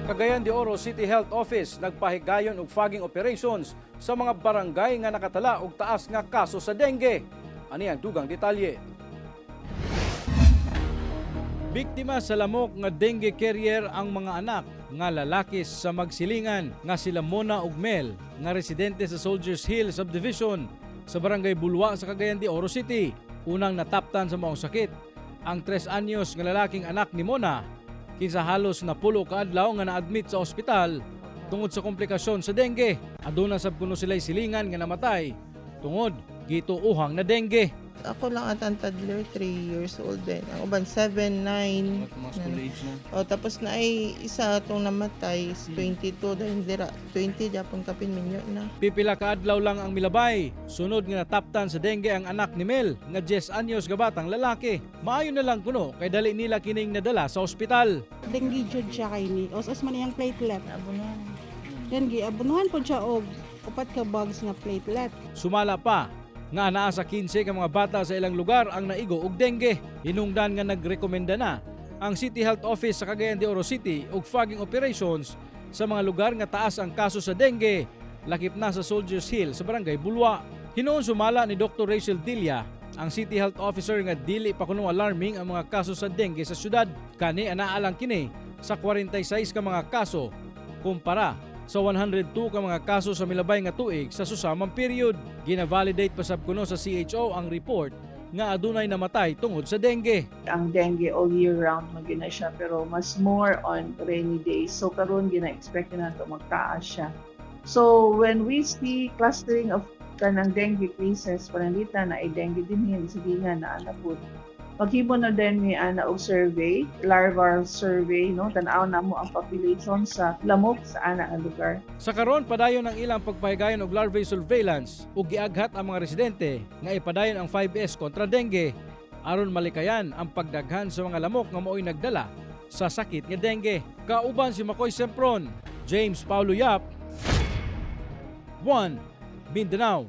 Cagayan de Oro City Health Office nagpahigayon og fogging operations sa mga barangay nga nakatala og taas nga kaso sa dengue. Ani ang dugang detalye. Biktima sa lamok nga dengue carrier ang mga anak nga lalaki sa magsilingan nga sila Mona ug Mel nga residente sa Soldiers Hill Subdivision sa barangay Bulwa sa Cagayan de Oro City. Unang nataptan sa maong sakit ang 3 anyos nga lalaking anak ni Mona kinsa halos na pulo ka adlaw nga na-admit sa ospital tungod sa komplikasyon sa dengue. Aduna sab kuno sila'y silingan nga namatay tungod gituuhang na dengue. Ako lang at ang toddler, 3 years old din. Ang uban, 7, 9. O, tapos na ay isa itong namatay, 22, dahil dira, 20, Japon kapin minyo na. Pipila ka adlaw lang ang milabay. Sunod nga nataptan sa dengue ang anak ni Mel nga 10 anyos nga batang lalaki. Maayo na lang kuno kay dali nila kining nadala sa ospital. Dengue jud siya kay ni. Os man iyang platelet. Abunan. Then abunuhan po siya og 4 ka bags nga platelet. Sumala pa nga naa sa 15 ka mga bata sa ilang lugar ang naigo og dengue. Hinungdan nga nagrekomenda na ang City Health Office sa Cagayan de Oro City og fogging operations sa mga lugar nga taas ang kaso sa dengue, lakip na sa Soldiers Hill sa barangay Bulwa. Hinuon sumala ni Dr. Rachel Dilla, ang City Health Officer, nga dili pa kuno alarming ang mga kaso sa dengue sa syudad. Kani anaa lang kini sa 46 ka mga kaso kumpara sa 102 ka mga kaso sa milabay nga tuig sa susamang period. Gina-validate pa sab kuno sa CHO ang report nga adunay namatay tungod sa dengue. Ang dengue all year round magina siya pero mas more on rainy days. So karon gina-expect na to magtaas siya. So when we see clustering of kanang dengue cases, pananglitan na ay dengue dinhin sige nga na anapod. Maghimo na din ni ana og survey, larval survey, no, tan-aw na mo ang population sa lamok sa ana nga lugar. Sa karon padayon ang ilang pagpahigayon og larvae surveillance ug giaghat ang mga residente nga ipadayon ang 5S kontra dengue aron malikayan ang pagdaghan sa mga lamok nga mao'y nagdala sa sakit nga dengue. Kauban si Makoy Sempron, James Paulo Yap, 1 Mindanao.